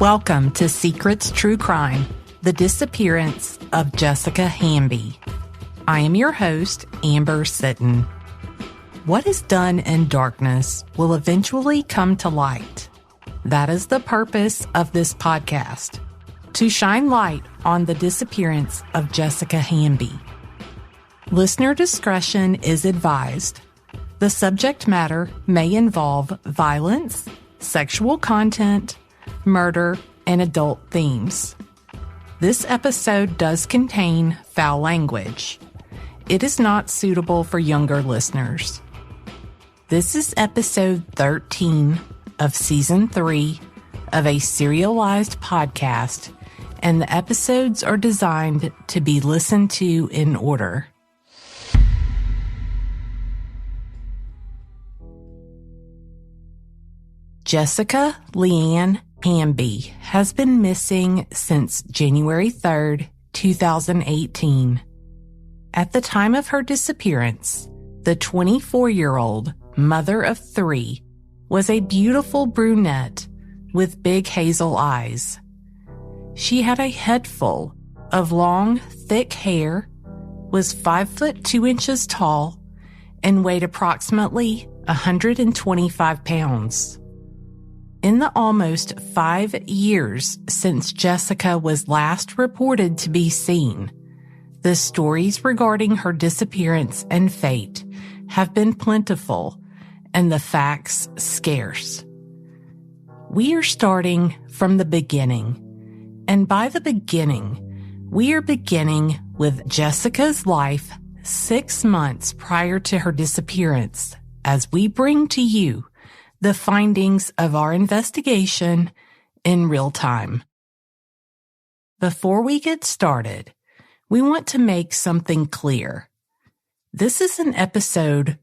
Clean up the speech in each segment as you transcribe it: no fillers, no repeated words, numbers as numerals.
Welcome to Secrets True Crime, the disappearance of Jessica Hamby. I am your host, Amber Sitton. What is done in darkness will eventually come to light. That is the purpose of this podcast, to shine light on the disappearance of Jessica Hamby. Listener discretion is advised. The subject matter may involve violence, sexual content, murder, and adult themes. This episode does contain foul language. It is not suitable for younger listeners. This is episode 13 of season 3 of a serialized podcast, and the episodes are designed to be listened to in order. Jessica Leanne Hamby has been missing since January 3rd, 2018. At the time of her disappearance, the 24-year-old mother of 3 was a beautiful brunette with big hazel eyes. She had a head full of long, thick hair, was 5 foot 2 inches tall, and weighed approximately 125 pounds. In the almost 5 years since Jessica was last reported to be seen, the stories regarding her disappearance and fate have been plentiful and the facts scarce. We are starting from the beginning, and by the beginning, we are beginning with Jessica's life 6 months prior to her disappearance, as we bring to you the findings of our investigation in real time. Before we get started, we want to make something clear. This is an episode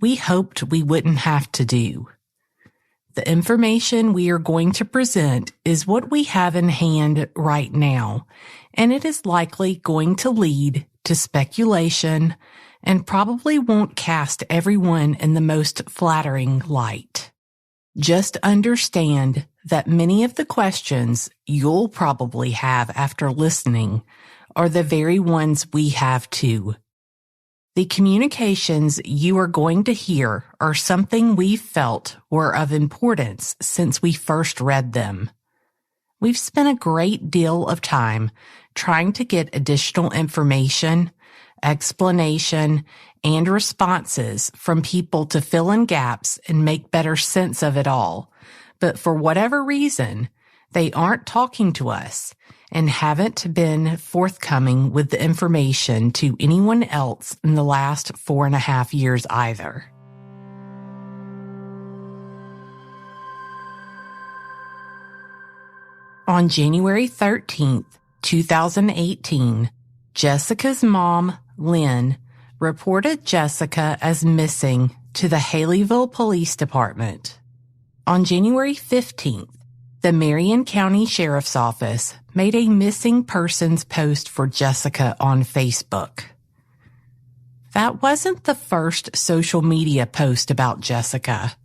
we hoped we wouldn't have to do. The information we are going to present is what we have in hand right now, and it is likely going to lead to speculation and probably won't cast everyone in the most flattering light. Just understand that many of the questions you'll probably have after listening are the very ones we have too. The communications you are going to hear are something we felt were of importance since we first read them. We've spent a great deal of time trying to get additional information, explanation, and responses from people to fill in gaps and make better sense of it all. But for whatever reason, they aren't talking to us and haven't been forthcoming with the information to anyone else in the last 4.5 years either. On January 13th, 2018, Jessica's mom, Lynn, reported Jessica as missing to the Haleyville Police Department. On January 15th, the Marion County Sheriff's Office made a missing persons post for Jessica on Facebook. That wasn't the first social media post about Jessica.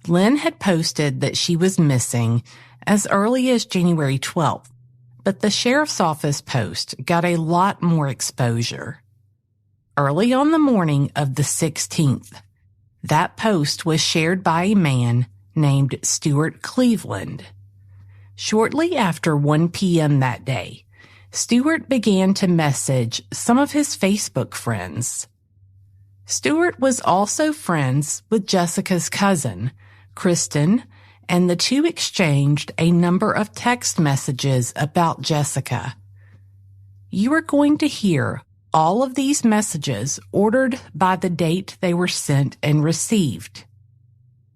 Lynn had posted that she was missing as early as January 12th, but the Sheriff's Office post got a lot more exposure. Early on the morning of the 16th, that post was shared by a man named Stewart Cleveland. Shortly after 1 p.m. that day, Stewart began to message some of his Facebook friends. Stewart was also friends with Jessica's cousin, Kristen, and the two exchanged a number of text messages about Jessica. You are going to hear all of these messages ordered by the date they were sent and received.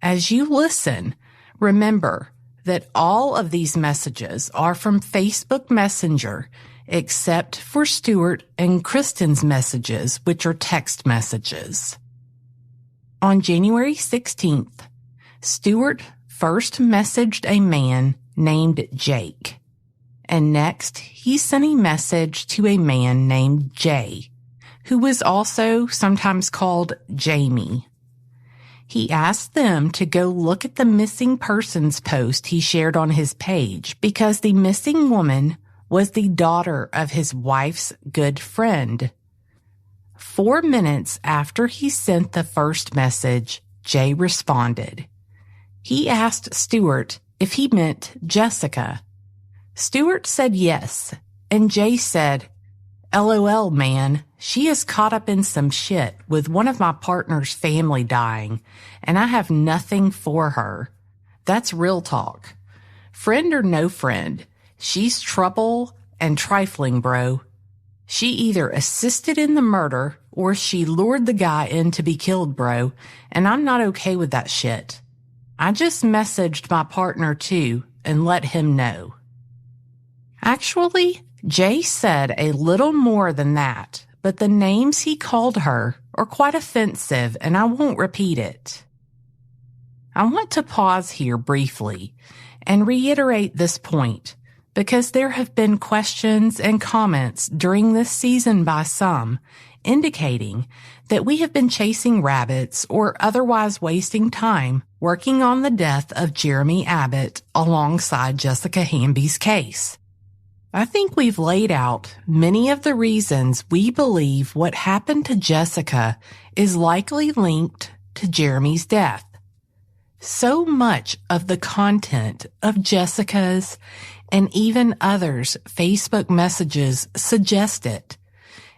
As you listen, remember that all of these messages are from Facebook Messenger, except for Stewart and Kristen's messages, which are text messages. On January 16th, Stewart first messaged a man named Jake, and next he sent a message to a man named Jay, who was also sometimes called Jamie. He asked them to go look at the missing persons post he shared on his page because the missing woman was the daughter of his wife's good friend. 4 minutes after he sent the first message, Jay responded. He asked Stewart if he meant Jessica. Stewart said yes, and Jay said, "LOL, man, she is caught up in some shit with one of my partner's family dying, and I have nothing for her. That's real talk. Friend or no friend, she's trouble and trifling, bro. She either assisted in the murder or she lured the guy in to be killed, bro, and I'm not okay with that shit. I just messaged my partner too and let him know." Actually, Jay said a little more than that, but the names he called her are quite offensive, and I won't repeat it. I want to pause here briefly and reiterate this point because there have been questions and comments during this season by some indicating that we have been chasing rabbits or otherwise wasting time working on the death of Jeremy Abbott alongside Jessica Hamby's case. I think we've laid out many of the reasons we believe what happened to Jessica is likely linked to Jeremy's death. So much of the content of Jessica's and even others' Facebook messages suggest it,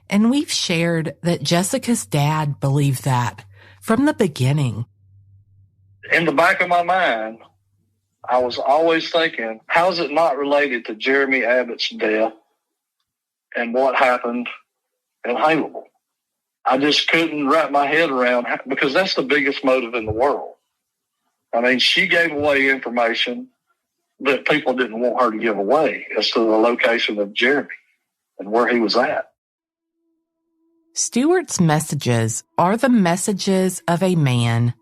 and we've shared that Jessica's dad believed that from the beginning. In the back of my mind, I was always thinking, how is it not related to Jeremy Abbott's death and what happened in Haleville? I just couldn't wrap my head around, because that's the biggest motive in the world. I mean, she gave away information that people didn't want her to give away as to the location of Jeremy and where he was at. Stewart's messages are the messages of a man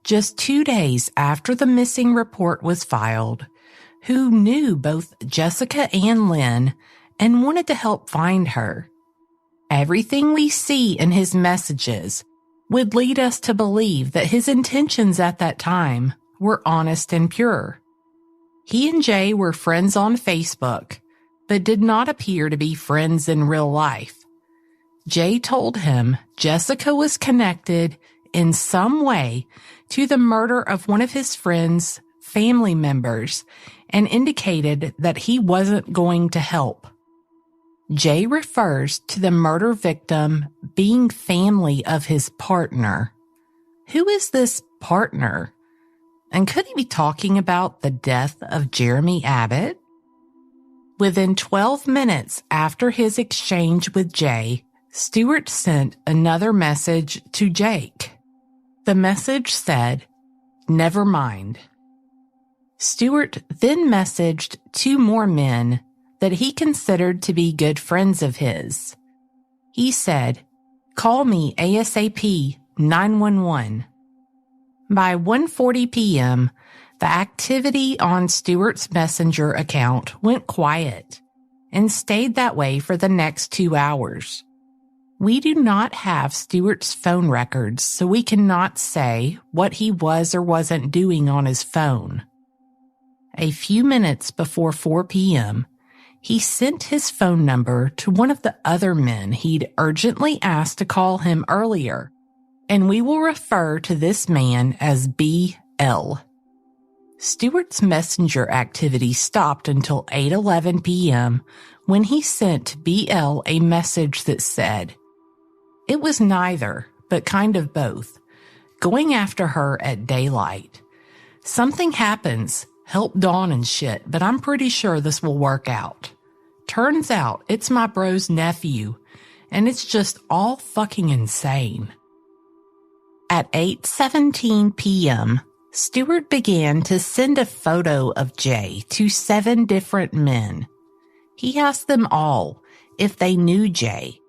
just 2 days after the missing report was filed, who knew both Jessica and Lynn and wanted to help find her. Everything we see in his messages would lead us to believe that his intentions at that time were honest and pure. He and Jay were friends on Facebook, but did not appear to be friends in real life. Jay told him Jessica was connected in some way to the murder of one of his friend's family members and indicated that he wasn't going to help. Jay refers to the murder victim being family of his partner. Who is this partner? And could he be talking about the death of Jeremy Abbott? Within 12 minutes after his exchange with Jay, Stewart sent another message to Jake. The message said, "Never mind." Stewart then messaged 2 more men that he considered to be good friends of his. He said, "Call me ASAP 911. By 1:40 p.m., the activity on Stewart's Messenger account went quiet and stayed that way for the next 2 hours. We do not have Stewart's phone records, so we cannot say what he was or wasn't doing on his phone. A few minutes before 4 p.m., he sent his phone number to one of the other men he'd urgently asked to call him earlier, and we will refer to this man as BL. Stewart's messenger activity stopped until 8:11 p.m. when he sent BL a message that said, "It was neither, but kind of both. Going after her at daylight. Something happens, help Dawn and shit, but I'm pretty sure this will work out. Turns out it's my bro's nephew, and it's just all fucking insane." At 8:17 p.m., Stewart began to send a photo of Jay to 7 different men. He asked them all if they knew Jay.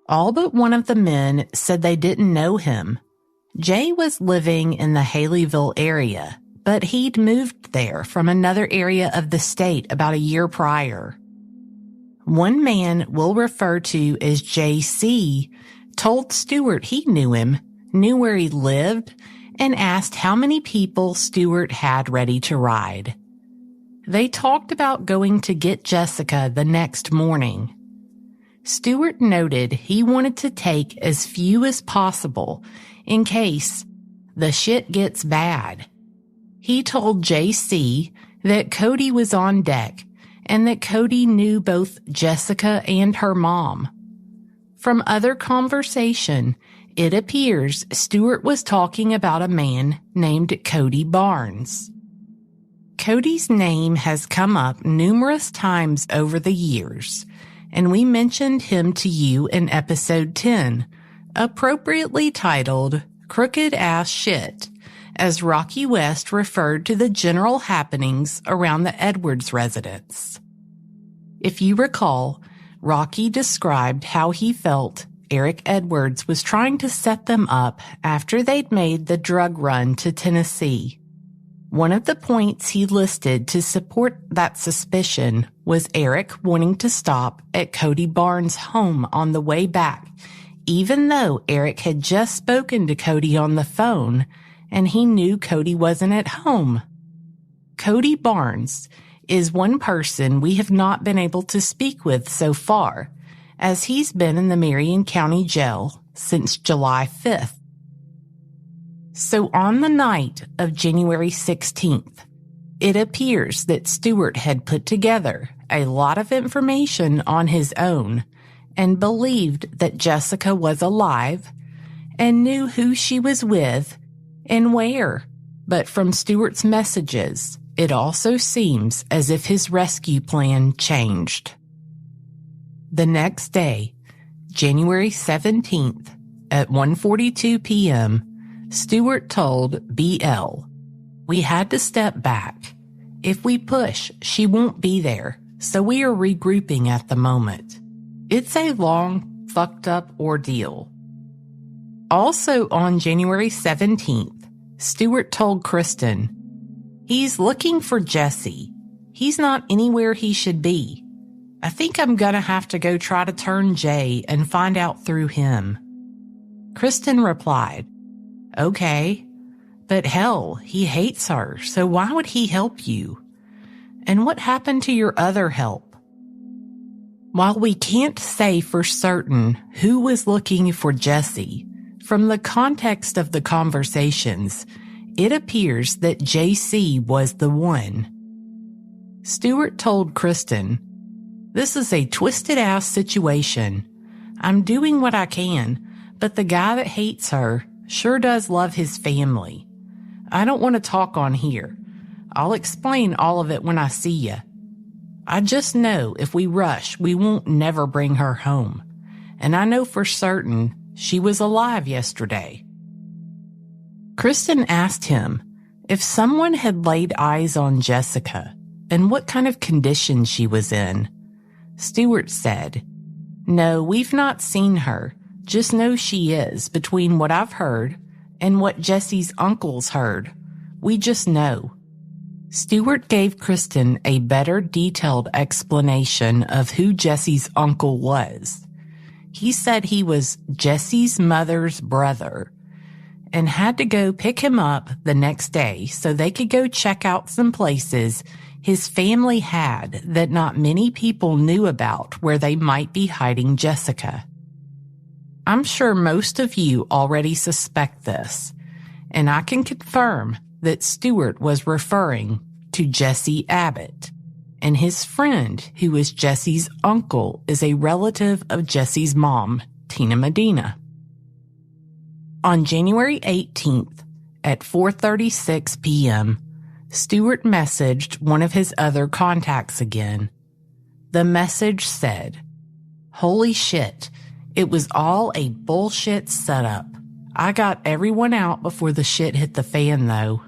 All but one of the men said they didn't know him. Jay was living in the Haleyville area, but he'd moved there from another area of the state about a year prior. One man we'll refer to as JC told Stewart he knew him, knew where he lived, and asked how many people Stewart had ready to ride. They talked about going to get Jessica the next morning. Stewart noted he wanted to take as few as possible in case the shit gets bad. He told JC that Cody was on deck and that Cody knew both Jessica and her mom. From other conversation, it appears Stewart was talking about a man named Cody Barnes. Cody's name has come up numerous times over the years, and we mentioned him to you in episode 10, appropriately titled Crooked Ass Shit, as Rocky West referred to the general happenings around the Edwards residence. If you recall, Rocky described how he felt Eric Edwards was trying to set them up after they'd made the drug run to Tennessee. One of the points he listed to support that suspicion was Eric wanting to stop at Cody Barnes' home on the way back, even though Eric had just spoken to Cody on the phone and he knew Cody wasn't at home. Cody Barnes is one person we have not been able to speak with so far, as he's been in the Marion County Jail since July 5th. So on the night of January 16th, it appears that Stewart had put together a lot of information on his own and believed that Jessica was alive and knew who she was with and where. But from Stewart's messages, it also seems as if his rescue plan changed. The next day, January 17th, at 1:42 p.m., Stewart told BL, "We had to step back. If we push, she won't be there, so we are regrouping at the moment. It's a long, fucked up ordeal." Also on January 17th, Stewart told Kristen, "He's looking for Jesse. He's not anywhere he should be. I think I'm gonna have to go try to turn Jay and find out through him." Kristen replied, "Okay, but hell, he hates her, so why would he help you? And what happened to your other help?" While we can't say for certain who was looking for Jesse, from the context of the conversations, it appears that JC was the one. Stewart told Kristen, "This is a twisted-ass situation. I'm doing what I can, but the guy that hates her sure does love his family. I don't want to talk on here. I'll explain all of it when I see you. I just know if we rush, we won't never bring her home. And I know for certain she was alive yesterday." Kristen asked him if someone had laid eyes on Jessica and what kind of condition she was in. Stewart said, "No, we've not seen her. Just know she is, between what I've heard and what Jesse's uncles heard. We just know." Stewart gave Kristen a better detailed explanation of who Jesse's uncle was. He said he was Jesse's mother's brother and had to go pick him up the next day so they could go check out some places his family had that not many people knew about where they might be hiding Jessica. I'm sure most of you already suspect this, and I can confirm that Stewart was referring to Jesse Abbott, and his friend, who is Jesse's uncle, is a relative of Jesse's mom, Tina Medina. On January 18th, at 4:36 p.m., Stewart messaged one of his other contacts again. The message said, "Holy shit, it was all a bullshit setup. I got everyone out before the shit hit the fan, though."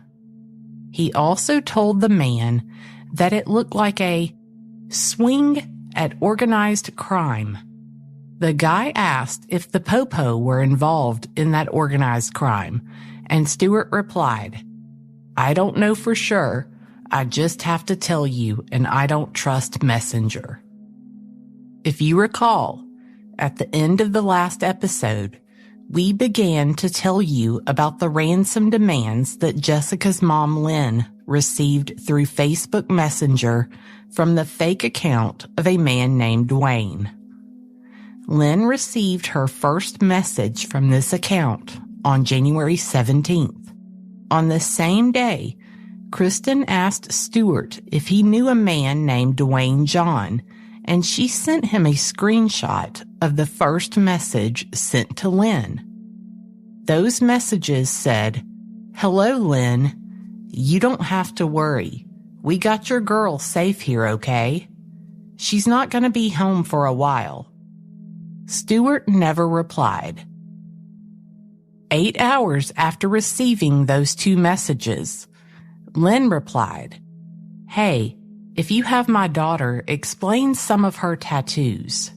He also told the man that it looked like a swing at organized crime. The guy asked if the Popo were involved in that organized crime, and Stewart replied, "I don't know for sure. I just have to tell you, and I don't trust Messenger." If you recall, at the end of the last episode, we began to tell you about the ransom demands that Jessica's mom, Lynn, received through Facebook Messenger from the fake account of a man named Dwayne. Lynn received her first message from this account on January 17th. On the same day, Kristen asked Stewart if he knew a man named Dwayne John, and she sent him a screenshot of the first message sent to Lynn. Those messages said, "Hello, Lynn. You don't have to worry. We got your girl safe here, okay? She's not going to be home for a while." Stewart never replied. 8 hours after receiving those two messages, Lynn replied, "Hey, if you have my daughter, explain some of her tattoos."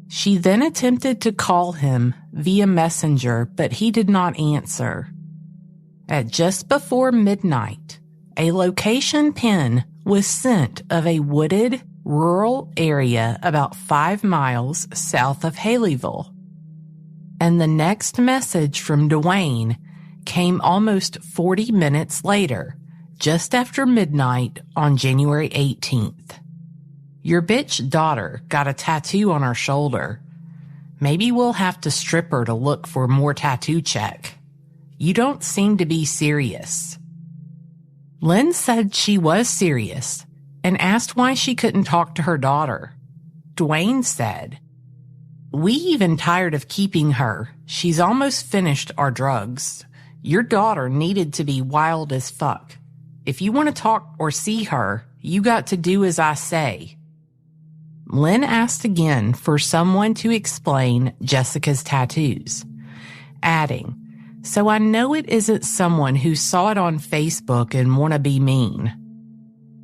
She then attempted to call him via Messenger, but he did not answer. At just before midnight, a location pin was sent of a wooded, rural area about 5 miles south of Haleyville. And the next message from Dwayne came almost 40 minutes later, just after midnight on January 18th. "Your bitch daughter got a tattoo on her shoulder. Maybe we'll have to strip her to look for more tattoo check. You don't seem to be serious." Lynn said she was serious and asked why she couldn't talk to her daughter. Dwayne said, "We even tired of keeping her. She's almost finished our drugs. Your daughter needed to be wild as fuck. If you want to talk or see her, you got to do as I say." Lynn asked again for someone to explain Jessica's tattoos, adding, "So I know it isn't someone who saw it on Facebook and want to be mean."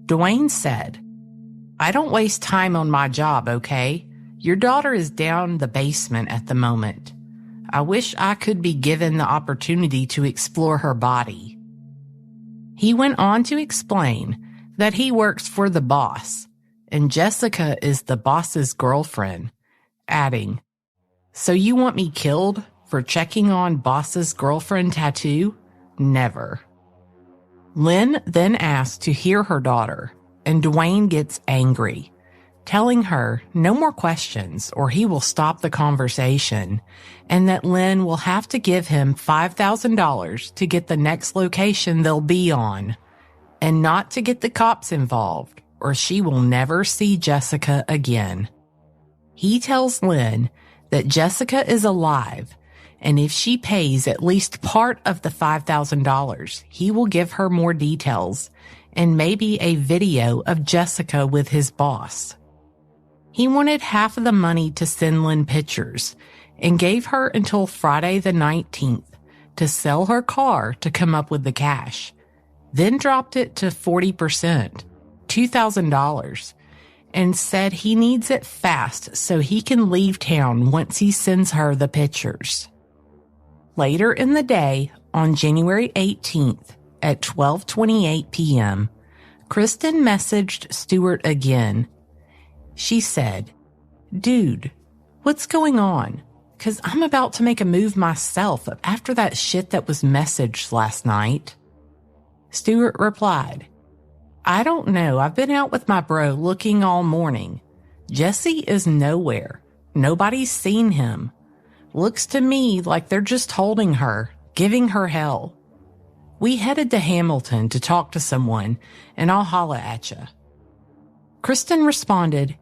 Dwayne said, "I don't waste time on my job, okay? Your daughter is down the basement at the moment. I wish I could be given the opportunity to explore her body." He went on to explain that he works for the boss, and Jessica is the boss's girlfriend, adding, "So you want me killed for checking on boss's girlfriend tattoo? Never." Lynn then asked to hear her daughter, and Dwayne gets angry, telling her no more questions or he will stop the conversation, and that Lynn will have to give him $5,000 to get the next location they'll be on, and not to get the cops involved, or she will never see Jessica again. He tells Lynn that Jessica is alive, and if she pays at least part of the $5,000, he will give her more details and maybe a video of Jessica with his boss. He wanted half of the money to send Lynn pictures and gave her until Friday the 19th to sell her car to come up with the cash, then dropped it to 40%, $2,000, and said he needs it fast so he can leave town once he sends her the pictures. Later in the day, on January 18th at 12:28 p.m., Kristen messaged Stewart again. She said, "Dude, what's going on? 'Cause I'm about to make a move myself after that shit that was messaged last night." Stewart replied, "I don't know. I've been out with my bro looking all morning. Jesse is nowhere. Nobody's seen him. Looks to me like they're just holding her, giving her hell. We headed to Hamilton to talk to someone, and I'll holla at ya." Kristen responded,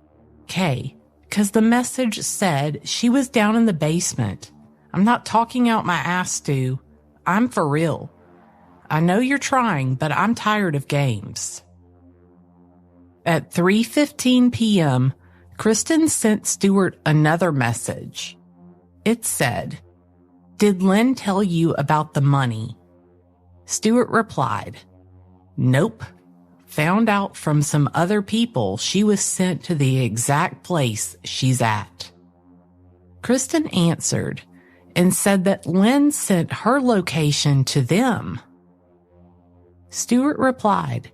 "Kay, 'cause the message said she was down in the basement. I'm not talking out my ass, Stu. I'm for real. I know you're trying, but I'm tired of games." At 3:15 p.m., Kristen sent Stewart another message. It said, "Did Lynn tell you about the money?" Stewart replied, "Nope. Found out from some other people she was sent to the exact place she's at." Kristen answered and said that Lynn sent her location to them. Stewart replied,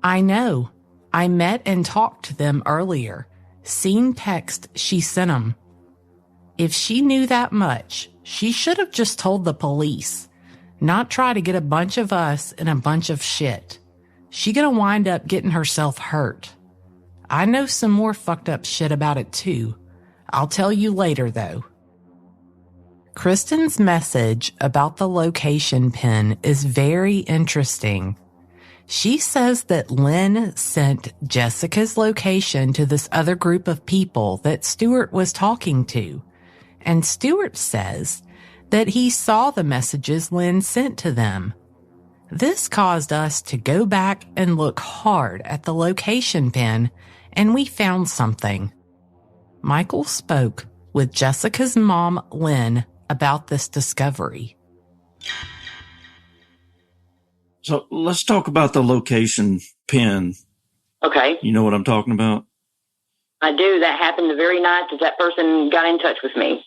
"I know. I met and talked to them earlier. Seen text she sent 'em. If she knew that much, She should have just told the police, not try to get a bunch of us in a bunch of shit. She gonna wind up getting herself hurt. I know some more fucked up shit about it too. I'll tell you later though. Kristen's message about the location pin is very interesting. She says that Lynn sent Jessica's location to this other group of people that Stewart was talking to. And Stewart says that he saw the messages Lynn sent to them. This caused us to go back and look hard at the location pin, and we found something. Michael spoke with Jessica's mom, Lynn, about this discovery. So let's talk about the location pin. Okay. You know what I'm talking about? I do. That happened the very night that person got in touch with me.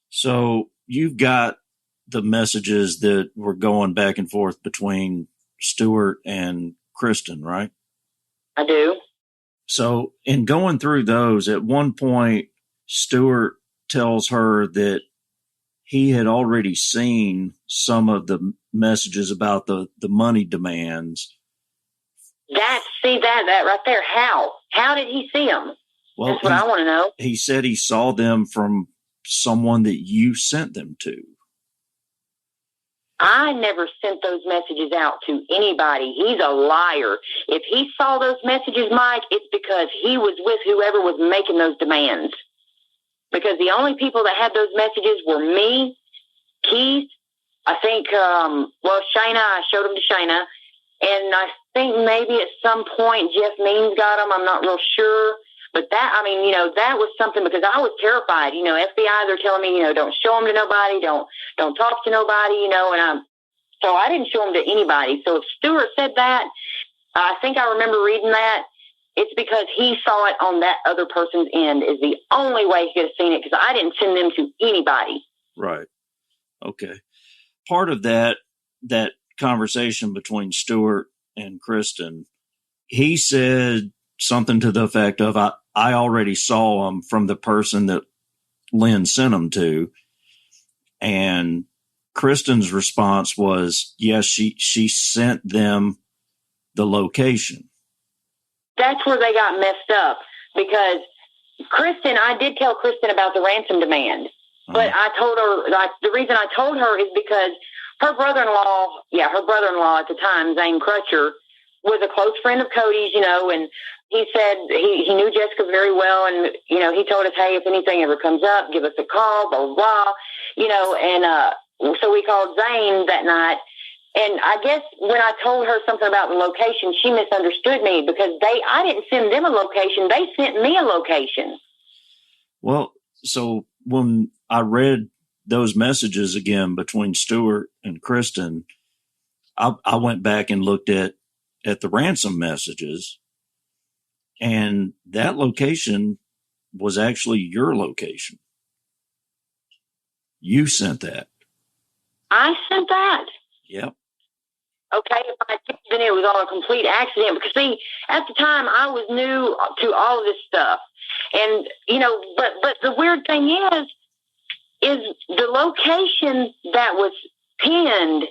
So you've got the messages that were going back and forth between Stewart and Kristen, right? I do. So in going through those, at one point, Stewart tells her that he had already seen some of the messages about the money demands. That right there. How did he see them? Well, that's what I want to know. He said he saw them from someone that you sent them to. I never sent those messages out to anybody. He's a liar. If he saw those messages, Mike, it's because he was with whoever was making those demands. Because the only people that had those messages were me, Keith, I think, Shayna. I showed them to Shayna. And I think maybe at some point Jeff Means got them. I'm not real sure. But that was something, because I was terrified. FBI, they're telling me, don't show them to nobody, don't talk to nobody, so I didn't show them to anybody. So if Stewart said that, I think I remember reading that, it's because he saw it on that other person's end is the only way he could have seen it, because I didn't send them to anybody. Right. Okay. Part of that conversation between Stewart and Kristen, he said something to the effect of, I already saw them from the person that Lynn sent them to. And Kristen's response was, yes, she sent them the location. That's where they got messed up, because I did tell Kristen about the ransom demand. But I told her, the reason I told her is because her brother-in-law at the time, Zane Crutcher, was a close friend of Cody's, and he said he knew Jessica very well, and, he told us, hey, if anything ever comes up, give us a call, blah, blah, blah, and so we called Zane that night, and I guess when I told her something about the location, she misunderstood me, because I didn't send them a location, they sent me a location. Well, so when I read those messages again between Stewart and Kristen, I went back and looked at the ransom messages, and that location was actually your location. You sent that. I sent that? Yep. Okay, if I did, then it was all a complete accident, because see, at the time I was new to all of this stuff. And, but the weird thing is the location that was pinned.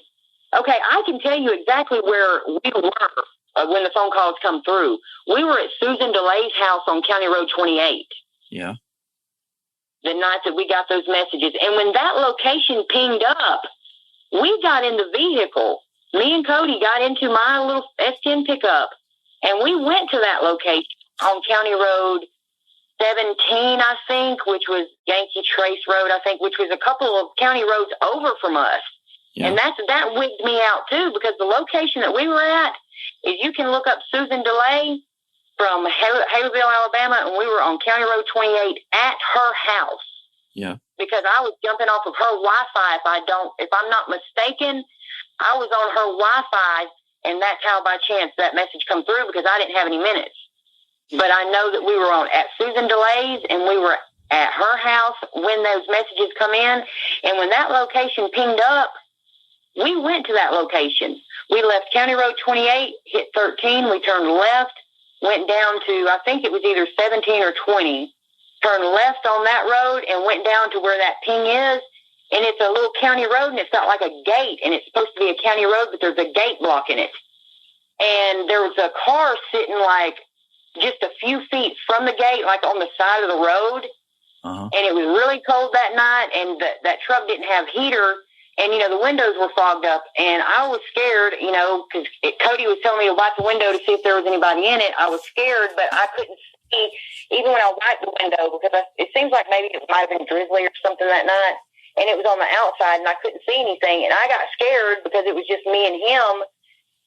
Okay, I can tell you exactly where we were when the phone calls come through. We were at Susan DeLay's house on County Road 28. Yeah. The night that we got those messages. And when that location pinged up, we got in the vehicle. Me and Cody got into my little S10 pickup, and we went to that location on County Road 17, I think, which was Yankee Trace Road, I think, which was a couple of county roads over from us. Yeah. And that wigged me out, too, because the location that we were at is you can look up Susan DeLay from Haverville, Alabama, and we were on County Road 28 at her house. Yeah. Because I was jumping off of her Wi-Fi, if I'm not mistaken, I was on her Wi-Fi, and that's how by chance that message come through, because I didn't have any minutes. But I know that we were at Susan DeLay's, and we were at her house when those messages come in. And when that location pinged up, we went to that location. We left County Road 28, hit 13, we turned left, went down to, I think it was either 17 or 20, turned left on that road and went down to where that ping is. And it's a little county road, and it's got like a gate, and it's supposed to be a county road, but there's a gate blocking it. And there was a car sitting like just a few feet from the gate, like on the side of the road. And it was really cold that night, and that truck didn't have heater. And, the windows were fogged up, and I was scared, because Cody was telling me to wipe the window to see if there was anybody in it. I was scared, but I couldn't see, even when I wiped the window, because it seems like maybe it might have been drizzly or something that night, and it was on the outside, and I couldn't see anything, and I got scared because it was just me and him,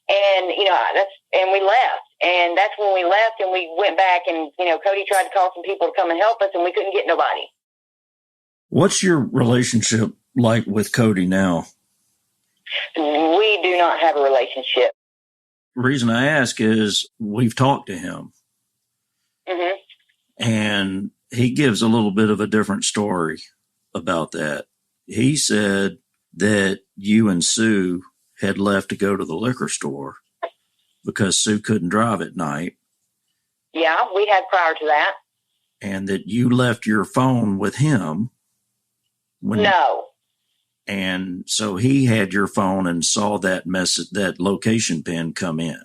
and, and we left, and that's when we left, and we went back, and, Cody tried to call some people to come and help us, and we couldn't get nobody. What's your relationship like with Cody now? We do not have a relationship. The reason I ask is we've talked to him. And he gives a little bit of a different story about that. He said that you and Sue had left to go to the liquor store because Sue couldn't drive at night. Yeah, we had prior to that. And that you left your phone with him. No. And so he had your phone and saw that message, that location pin come in.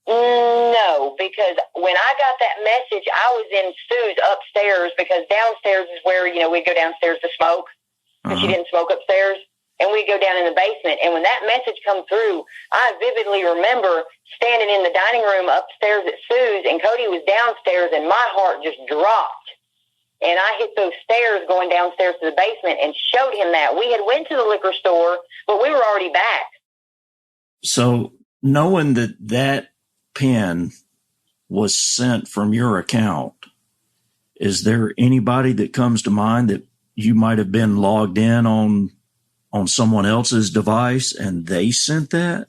No, because when I got that message, I was in Sue's upstairs, because downstairs is where, we'd go downstairs to smoke, because she didn't smoke upstairs, and we'd go down in the basement. And when that message come through, I vividly remember standing in the dining room upstairs at Sue's, and Cody was downstairs, and my heart just dropped. And I hit those stairs going downstairs to the basement and showed him that. We had went to the liquor store, but we were already back. So knowing that pin was sent from your account, is there anybody that comes to mind that you might have been logged in on someone else's device and they sent that?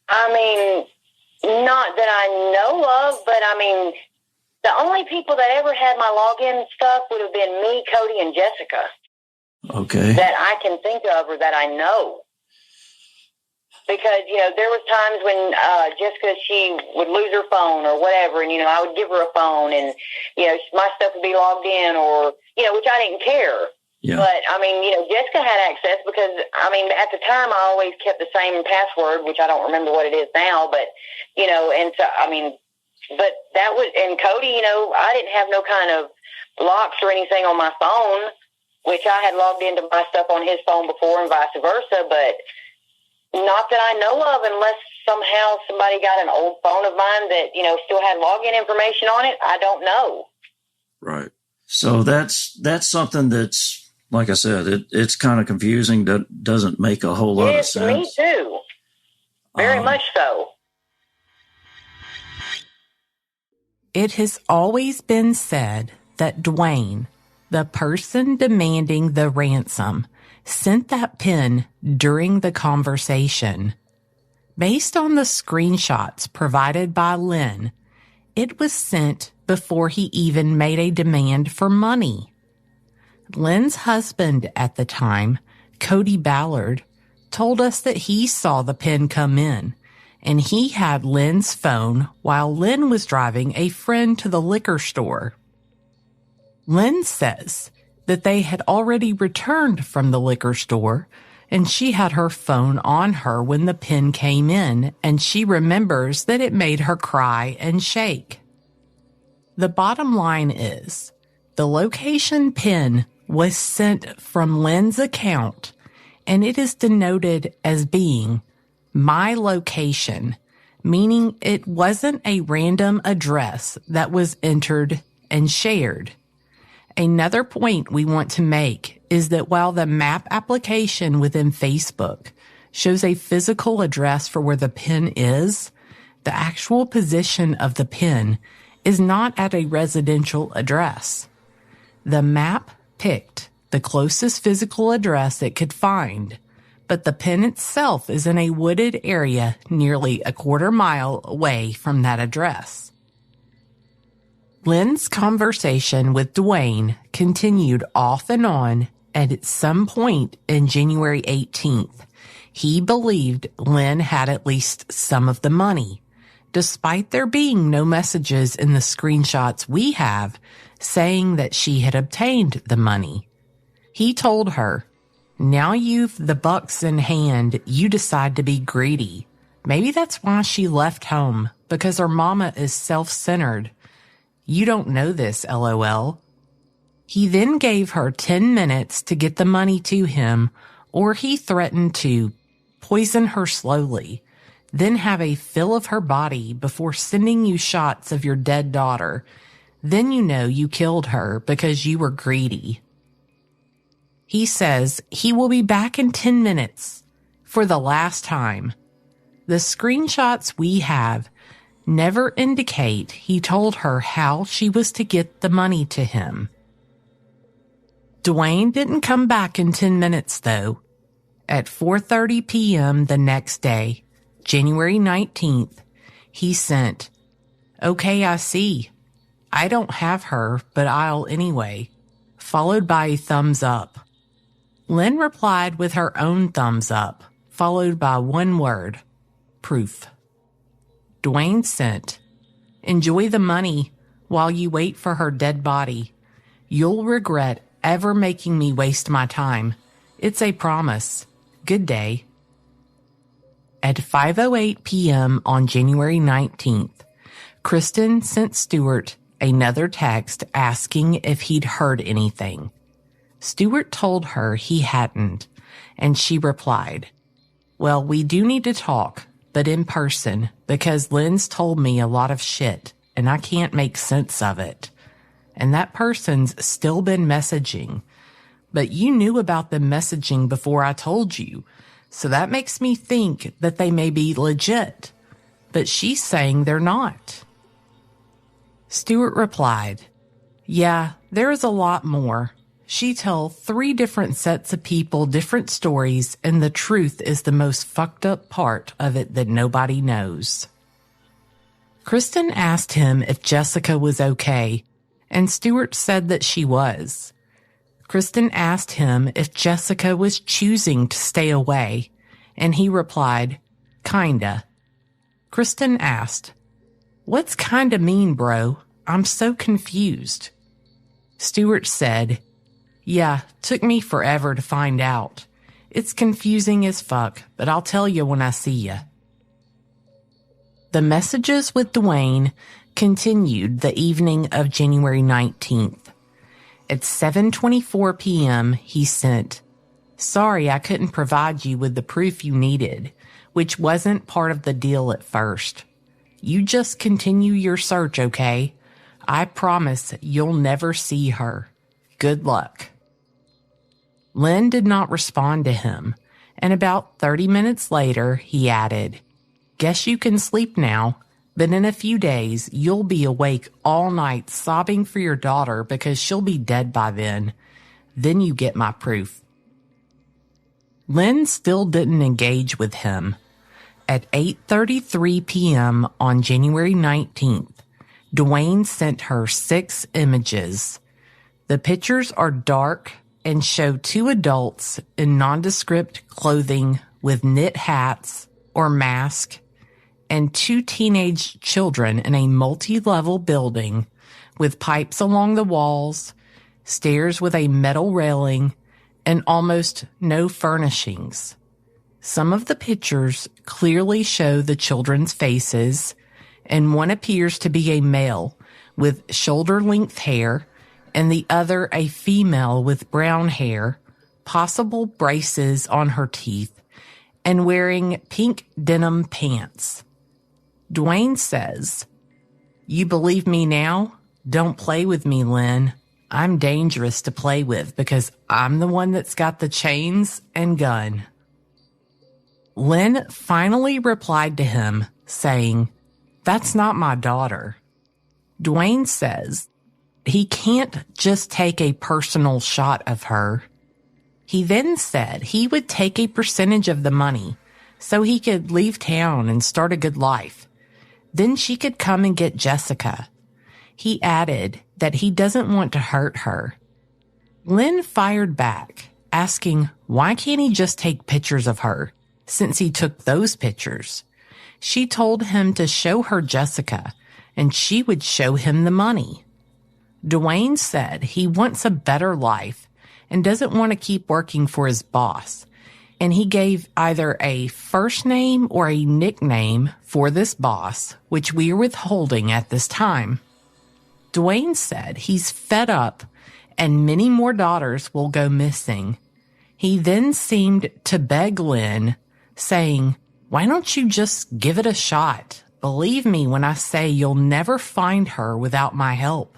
I mean, not that I know of, but I mean, the only people that ever had my login stuff would have been me, Cody, and Jessica. Okay. That I can think of or that I know. Because, there was times when Jessica, she would lose her phone or whatever, and, I would give her a phone, and, my stuff would be logged in or, which I didn't care. Yeah. But, I mean, Jessica had access because, I mean, at the time I always kept the same password, which I don't remember what it is now, but, and so, I mean, but that was, and Cody, I didn't have no kind of locks or anything on my phone, which I had logged into my stuff on his phone before and vice versa, but not that I know of, unless somehow somebody got an old phone of mine that, still had login information on it. I don't know. Right. So that's something that's, like I said, it's kind of confusing. That doesn't make a whole lot of sense. Me too. Very much so. It has always been said that Dwayne, the person demanding the ransom, sent that pin during the conversation. Based on the screenshots provided by Lynn, it was sent before he even made a demand for money. Lynn's husband at the time, Cody Ballard, told us that he saw the pin come in, and he had Lynn's phone while Lynn was driving a friend to the liquor store. Lynn says that they had already returned from the liquor store, and she had her phone on her when the pin came in, and she remembers that it made her cry and shake. The bottom line is, the location pin was sent from Lynn's account, and it is denoted as being my location, meaning it wasn't a random address that was entered and shared. Another point we want to make is that while the map application within Facebook shows a physical address for where the pin is, the actual position of the pin is not at a residential address. The map picked the closest physical address it could find, but the pin itself is in a wooded area nearly a quarter mile away from that address. Lynn's conversation with Dwayne continued off and on, and at some point in January 18th, he believed Lynn had at least some of the money, despite there being no messages in the screenshots we have saying that she had obtained the money. He told her, now you've the bucks in hand, you decide to be greedy. Maybe that's why she left home, because her mama is self-centered. You don't know this, LOL. He then gave her 10 minutes to get the money to him, or he threatened to poison her slowly, then have a fill of her body before sending you shots of your dead daughter. Then you know you killed her because you were greedy. He says he will be back in 10 minutes for the last time. The screenshots we have never indicate he told her how she was to get the money to him. Dwayne didn't come back in 10 minutes, though. At 4:30 p.m. the next day, January 19th, he sent, "Okay, I see. I don't have her, but I'll anyway," followed by a thumbs up. Lynn replied with her own thumbs up, followed by one word, proof. Dwayne sent, "Enjoy the money while you wait for her dead body. You'll regret ever making me waste my time. It's a promise. Good day." At 5:08 p.m. on January 19th, Kristen sent Stewart another text asking if he'd heard anything. Stewart told her he hadn't, and she replied, "Well, we do need to talk, but in person, because Lynn's told me a lot of shit, and I can't make sense of it. And that person's still been messaging. But you knew about them messaging before I told you, so that makes me think that they may be legit. But she's saying they're not." Stewart replied, "Yeah, there is a lot more. She tells 3 different sets of people different stories, and the truth is the most fucked up part of it that nobody knows." Kristen asked him if Jessica was okay, and Stewart said that she was. Kristen asked him if Jessica was choosing to stay away, and he replied, "Kinda." Kristen asked, "What's kinda mean, bro? I'm so confused." Stewart said, "Yeah, took me forever to find out. It's confusing as fuck, but I'll tell you when I see you." The messages with Dwayne continued the evening of January 19th. At 7:24 p.m., he sent, "Sorry I couldn't provide you with the proof you needed, which wasn't part of the deal at first. You just continue your search, okay? I promise you'll never see her. Good luck." Lynn did not respond to him, and about 30 minutes later, he added, "Guess you can sleep now, but in a few days, you'll be awake all night sobbing for your daughter because she'll be dead by then. Then you get my proof." Lynn still didn't engage with him. At 8:33 p.m. on January 19th, Dwayne sent her 6 images. The pictures are dark and show 2 adults in nondescript clothing with knit hats or masks, and 2 teenage children in a multi-level building with pipes along the walls, stairs with a metal railing, and almost no furnishings. Some of the pictures clearly show the children's faces, and one appears to be a male with shoulder-length hair, and the other a female with brown hair, possible braces on her teeth, and wearing pink denim pants. Dwayne says, "You believe me now? Don't play with me, Lynn. I'm dangerous to play with because I'm the one that's got the chains and gun." Lynn finally replied to him, saying, "That's not my daughter." Dwayne says he can't just take a personal shot of her. He then said he would take a percentage of the money so he could leave town and start a good life. Then she could come and get Jessica. He added that he doesn't want to hurt her. Lynn fired back, asking why can't he just take pictures of her, since he took those pictures. She told him to show her Jessica, and she would show him the money. Dwayne said he wants a better life and doesn't want to keep working for his boss. And he gave either a first name or a nickname for this boss, which we are withholding at this time. Dwayne said he's fed up and many more daughters will go missing. He then seemed to beg Lynn, saying, "Why don't you just give it a shot? Believe me when I say you'll never find her without my help."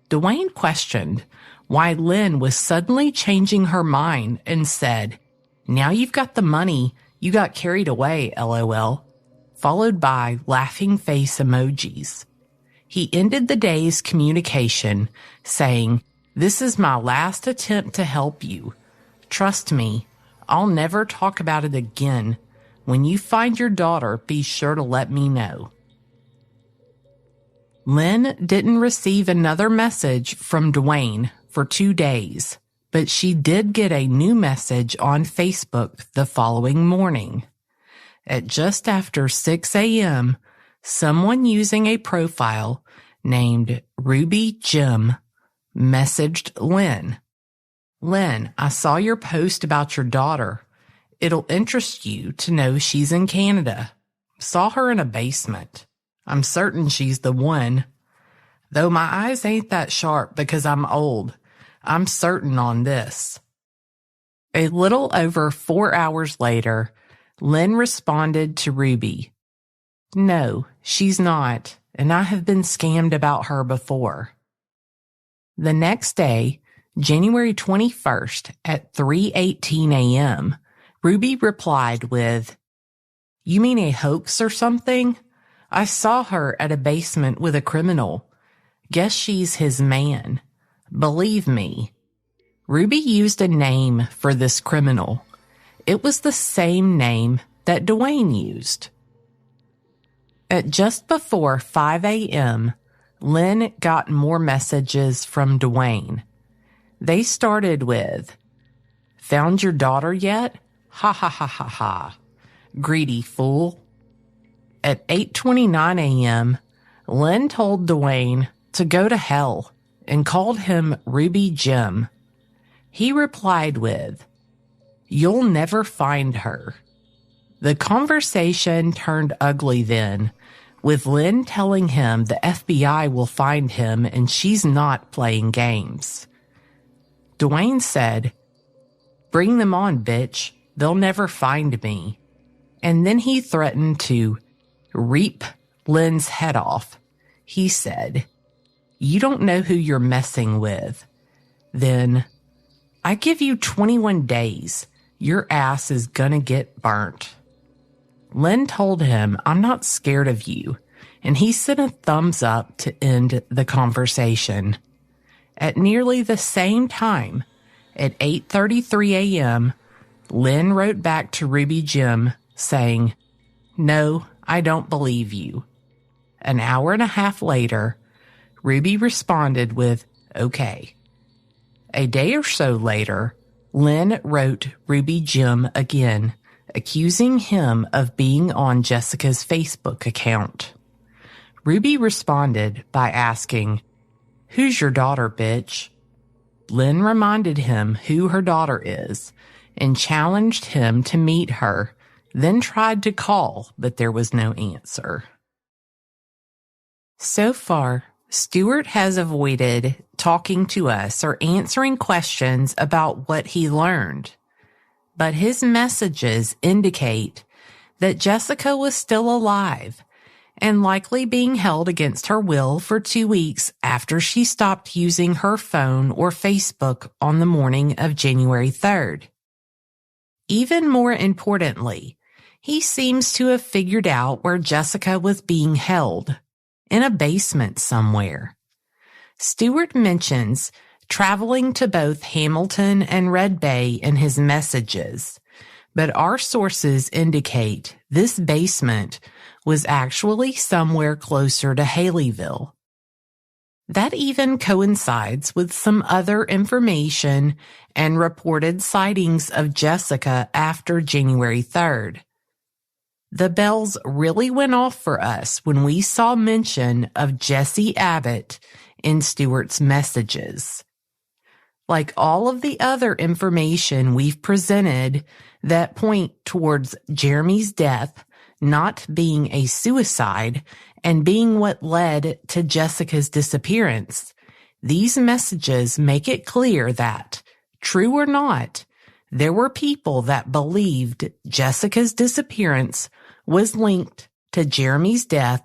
Dwayne questioned why Lynn was suddenly changing her mind and said, "Now you've got the money, you got carried away, LOL," followed by laughing face emojis. He ended the day's communication saying, "This is my last attempt to help you. Trust me, I'll never talk about it again. When you find your daughter, be sure to let me know." Lynn didn't receive another message from Dwayne for 2 days, but she did get a new message on Facebook the following morning. At just after 6 a.m., someone using a profile named Ruby Jim messaged Lynn. "Lynn, I saw your post about your daughter. It'll interest you to know she's in Canada. Saw her in a basement. I'm certain she's the one. Though my eyes ain't that sharp because I'm old, I'm certain on this." A little over 4 hours later, Lynn responded to Ruby, "No, she's not, and I have been scammed about her before." The next day, January 21st at 3:18 a.m., Ruby replied with, "You mean a hoax or something? I saw her at a basement with a criminal. Guess she's his man. Believe me." Ruby used a name for this criminal. It was the same name that Dwayne used. At just before 5 a.m., Lynn got more messages from Dwayne. They started with, "Found your daughter yet? Ha ha ha ha ha. Greedy fool." At 8:29 a.m., Lynn told Dwayne to go to hell and called him Ruby Jim. He replied with, "You'll never find her." The conversation turned ugly then, with Lynn telling him the FBI will find him and she's not playing games. Dwayne said, "Bring them on, bitch. They'll never find me." And then he threatened to reap Lynn's head off. He said, "You don't know who you're messing with." Then, "I give you 21 days. Your ass is gonna get burnt." Lynn told him, "I'm not scared of you," and he sent a thumbs up to end the conversation. At nearly the same time, at 8:33 a.m., Lynn wrote back to Ruby Jim saying, "No, I don't believe you." An hour and a half later, Ruby responded with, "Okay." A day or so later, Lynn wrote Ruby Jim again, accusing him of being on Jessica's Facebook account. Ruby responded by asking, "Who's your daughter, bitch?" Lynn reminded him who her daughter is and challenged him to meet her, then tried to call, but there was no answer. So far, Stewart has avoided talking to us or answering questions about what he learned, but his messages indicate that Jessica was still alive and likely being held against her will for 2 weeks after she stopped using her phone or Facebook on the morning of January 3rd. Even more importantly, he seems to have figured out where Jessica was being held, in a basement somewhere. Stewart mentions traveling to both Hamilton and Red Bay in his messages, but our sources indicate this basement was actually somewhere closer to Haleyville. That even coincides with some other information and reported sightings of Jessica after January 3rd. The bells really went off for us when we saw mention of Jesse Abbott in Stewart's messages. Like all of the other information we've presented that point towards Jeremy's death not being a suicide and being what led to Jessica's disappearance, these messages make it clear that, true or not, there were people that believed Jessica's disappearance was linked to Jeremy's death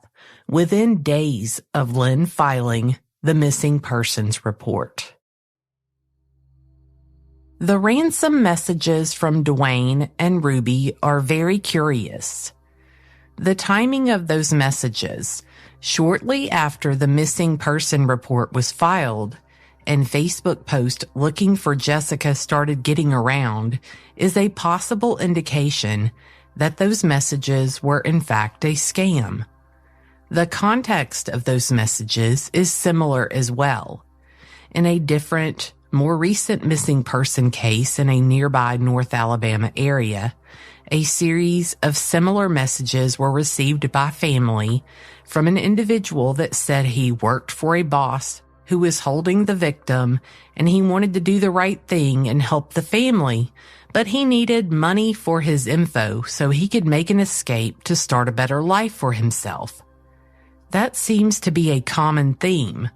within days of Lynn filing the missing persons report. The ransom messages from Dwayne and Ruby are very curious. The timing of those messages, shortly after the missing person report was filed and Facebook post looking for Jessica started getting around, is a possible indication that those messages were in fact a scam. The context of those messages is similar as well. In a different, more recent missing person case in a nearby North Alabama area, a series of similar messages were received by family from an individual that said he worked for a boss who was holding the victim and he wanted to do the right thing and help the family, but he needed money for his info so he could make an escape to start a better life for himself. That seems to be a common theme.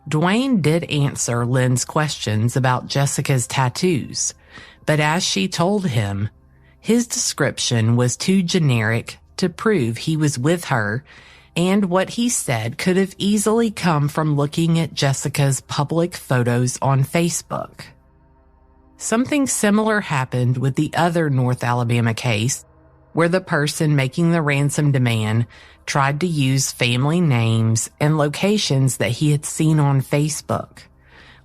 Dwayne did answer Lynn's questions about Jessica's tattoos, but as she told him, his description was too generic to prove he was with her, and what he said could have easily come from looking at Jessica's public photos on Facebook. Something similar happened with the other North Alabama case, where the person making the ransom demand tried to use family names and locations that he had seen on Facebook,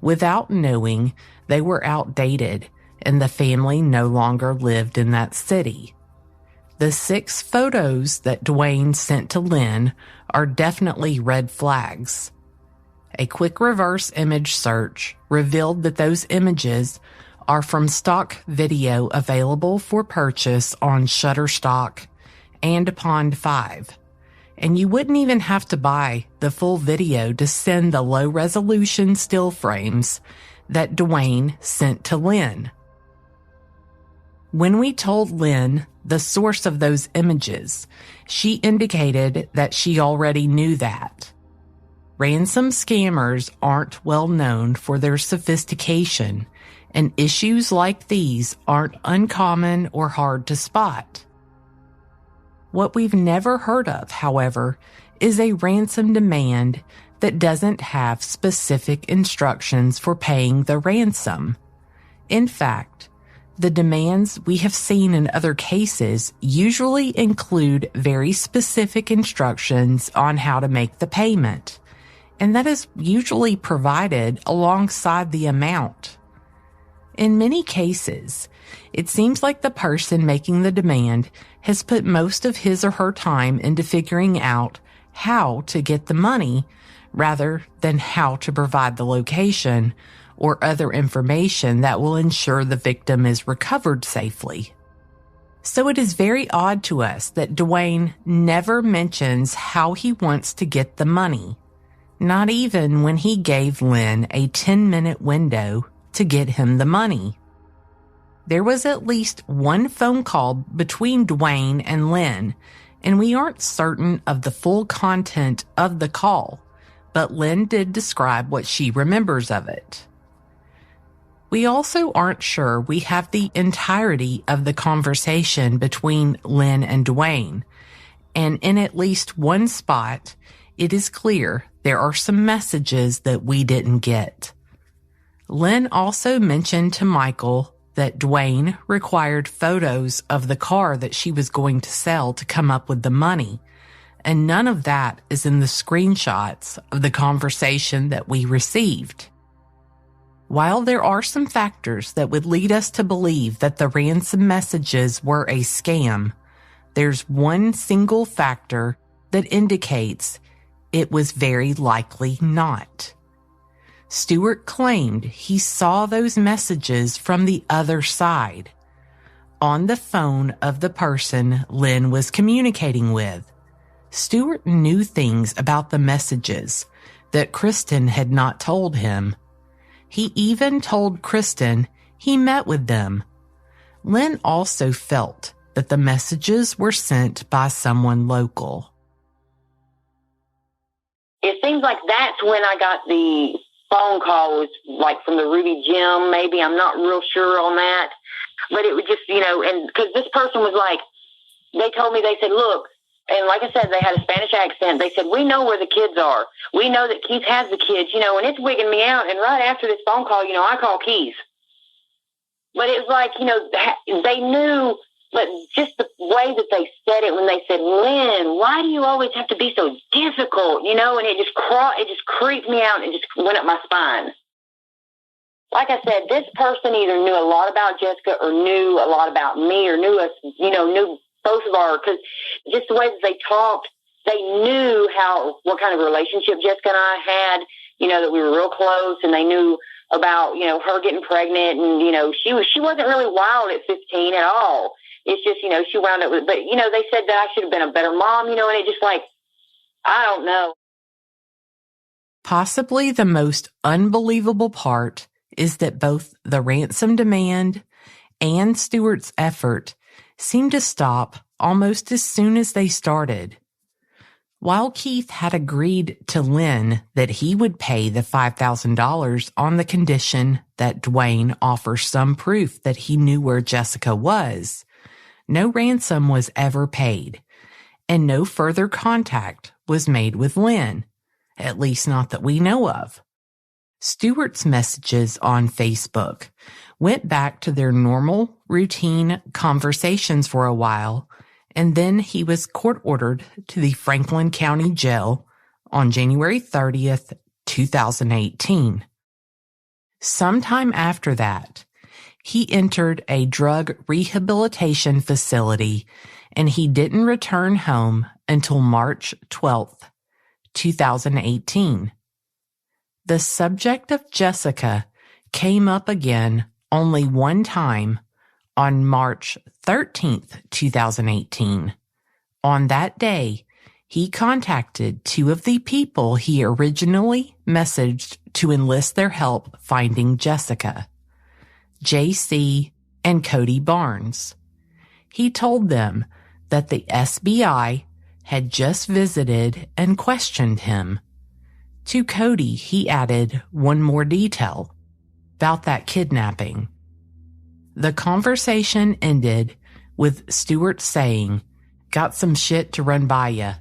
without knowing they were outdated and the family no longer lived in that city. The 6 photos that Dwayne sent to Lynn are definitely red flags. A quick reverse image search revealed that those images are from stock video available for purchase on Shutterstock and Pond 5. And you wouldn't even have to buy the full video to send the low-resolution still frames that Dwayne sent to Lynn. When we told Lynn the source of those images, she indicated that she already knew that. Ransom scammers aren't well known for their sophistication, and issues like these aren't uncommon or hard to spot. What we've never heard of, however, is a ransom demand that doesn't have specific instructions for paying the ransom. In fact, the demands we have seen in other cases usually include very specific instructions on how to make the payment, and that is usually provided alongside the amount. In many cases, it seems like the person making the demand has put most of his or her time into figuring out how to get the money rather than how to provide the location or other information that will ensure the victim is recovered safely. So it is very odd to us that Dwayne never mentions how he wants to get the money, not even when he gave Lynn a 10-minute window to get him the money. There was at least one phone call between Dwayne and Lynn, and we aren't certain of the full content of the call, but Lynn did describe what she remembers of it. We also aren't sure we have the entirety of the conversation between Lynn and Dwayne, and in at least one spot, it is clear there are some messages that we didn't get. Lynn also mentioned to Michael that Dwayne required photos of the car that she was going to sell to come up with the money, and none of that is in the screenshots of the conversation that we received. While there are some factors that would lead us to believe that the ransom messages were a scam, there's one single factor that indicates it was very likely not. Stewart claimed he saw those messages from the other side, on the phone of the person Lynn was communicating with. Stewart knew things about the messages that Kristen had not told him. He even told Kristen he met with them. Lynn also felt that the messages were sent by someone local. It seems like that's when I got the phone call, was like from the Ruby Gym, maybe. I'm not real sure on that. But it was just, and because this person was like, they told me, they said, look, and like I said, they had a Spanish accent. They said, we know where the kids are. We know that Keith has the kids, and it's wigging me out. And right after this phone call, I call Keith. But it was like, they knew, but just the way that they said it when they said, Lynn, why do you always have to be so difficult? And it just creeped me out and just went up my spine. Like I said, this person either knew a lot about Jessica or knew a lot about me or knew us, knew both of our, because just the way that they talked, they knew what kind of relationship Jessica and I had, that we were real close, and they knew about, her getting pregnant, and, she wasn't really wild at 15 at all. It's just, she wound up with, but, they said that I should have been a better mom, and it just like, I don't know. Possibly the most unbelievable part is that both the ransom demand and Stewart's effort seemed to stop almost as soon as they started. While Keith had agreed to Lynn that he would pay the $5,000 on the condition that Dwayne offer some proof that he knew where Jessica was, no ransom was ever paid, and no further contact was made with Lynn, at least not that we know of. Stewart's messages on Facebook went back to their normal, routine conversations for a while, and then he was court-ordered to the Franklin County Jail on January 30th, 2018. Sometime after that, he entered a drug rehabilitation facility, and he didn't return home until March 12th, 2018. The subject of Jessica came up again only one time on March 13th, 2018. On that day, he contacted two of the people he originally messaged to enlist their help finding Jessica, JC and Cody Barnes. He told them that the SBI had just visited and questioned him. To Cody, he added one more detail about that kidnapping. The conversation ended with Stewart saying, "Got some shit to run by ya."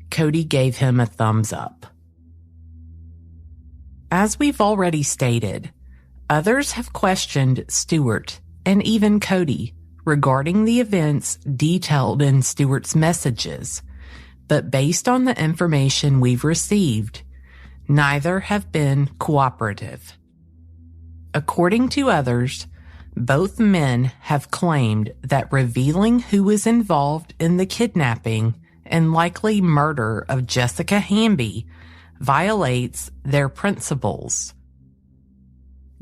Cody gave him a thumbs up. As we've already stated, others have questioned Stewart and even Cody regarding the events detailed in Stewart's messages, but based on the information we've received, neither have been cooperative. According to others, both men have claimed that revealing who was involved in the kidnapping and likely murder of Jessica Hamby violates their principles.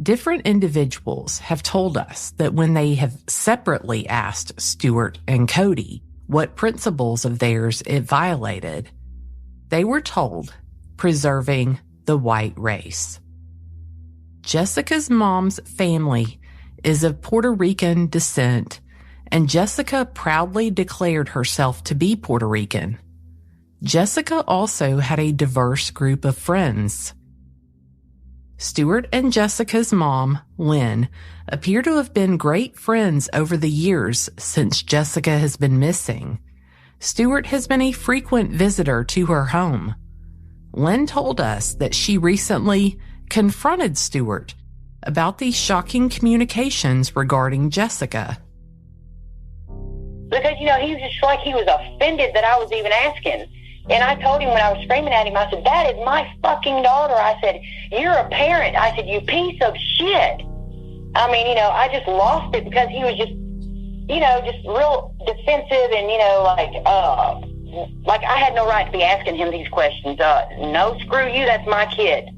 Different individuals have told us that when they have separately asked Stewart and Cody what principles of theirs it violated, they were told preserving the white race. Jessica's mom's family is of Puerto Rican descent, and Jessica proudly declared herself to be Puerto Rican. Jessica also had a diverse group of friends. Stewart and Jessica's mom, Lynn, appear to have been great friends over the years since Jessica has been missing. Stewart has been a frequent visitor to her home. Lynn told us that she recently confronted Stewart about these shocking communications regarding Jessica. Because, he was just like he was offended that I was even asking. And I told him when I was screaming at him, I said, "That is my fucking daughter." I said, "You're a parent." I said, "You piece of shit." I mean, I just lost it because he was just, just real defensive and, like I had no right to be asking him these questions. No, screw you, that's my kid.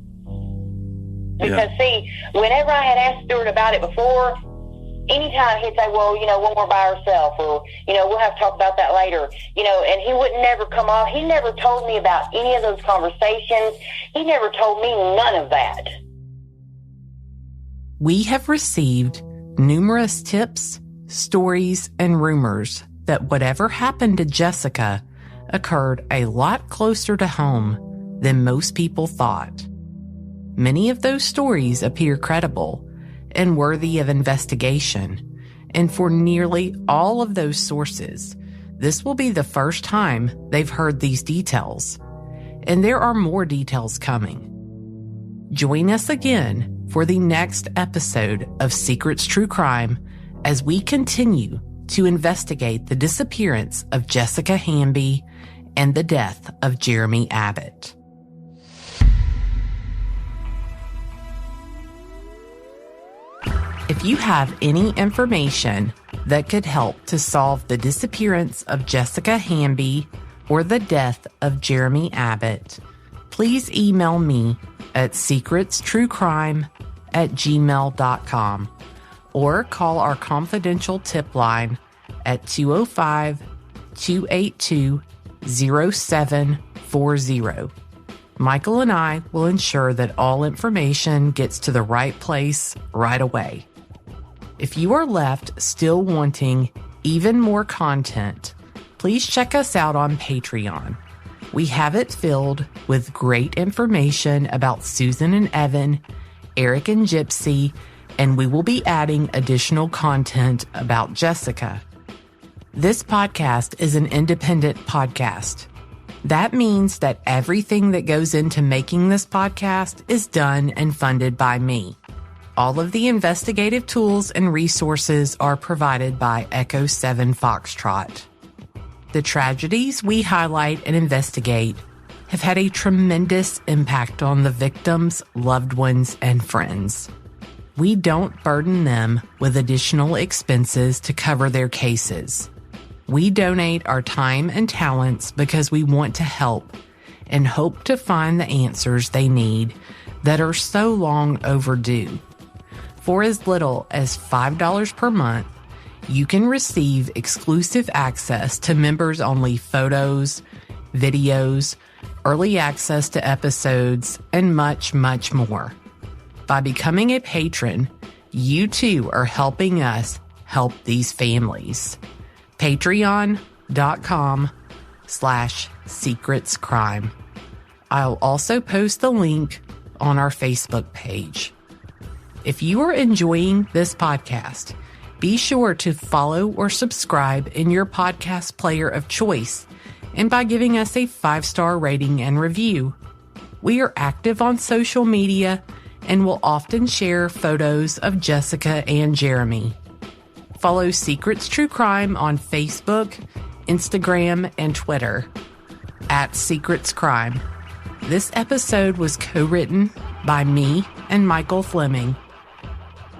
Because, see, whenever I had asked Stewart about it before, anytime he'd say, "Well, one more by herself," or, "We'll have to talk about that later," and he would never come on. He never told me about any of those conversations. He never told me none of that. We have received numerous tips, stories, and rumors that whatever happened to Jessica occurred a lot closer to home than most people thought. Many of those stories appear credible and worthy of investigation, and for nearly all of those sources, this will be the first time they've heard these details, and there are more details coming. Join us again for the next episode of Secrets True Crime as we continue to investigate the disappearance of Jessica Hamby and the death of Jeremy Abbott. If you have any information that could help to solve the disappearance of Jessica Hamby or the death of Jeremy Abbott, please email me at secretstruecrime@gmail.com or call our confidential tip line at 205-282-0740. Michael and I will ensure that all information gets to the right place right away. If you are left still wanting even more content, please check us out on Patreon. We have it filled with great information about Susan and Evan, Eric and Gypsy, and we will be adding additional content about Jessica. This podcast is an independent podcast. That means that everything that goes into making this podcast is done and funded by me. All of the investigative tools and resources are provided by Echo 7 Foxtrot. The tragedies we highlight and investigate have had a tremendous impact on the victims, loved ones, and friends. We don't burden them with additional expenses to cover their cases. We donate our time and talents because we want to help and hope to find the answers they need that are so long overdue. For as little as $5 per month, you can receive exclusive access to members-only photos, videos, early access to episodes, and much, much more. By becoming a patron, you too are helping us help these families. Patreon.com/secretscrime. I'll also post the link on our Facebook page. If you are enjoying this podcast, be sure to follow or subscribe in your podcast player of choice and by giving us a 5-star rating and review. We are active on social media and will often share photos of Jessica and Jeremy. Follow Secrets True Crime on Facebook, Instagram, and Twitter @SecretsCrime. This episode was co-written by me and Michael Fleming.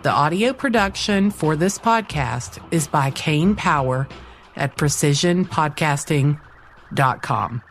The audio production for this podcast is by Kane Power at PrecisionPodcasting.com.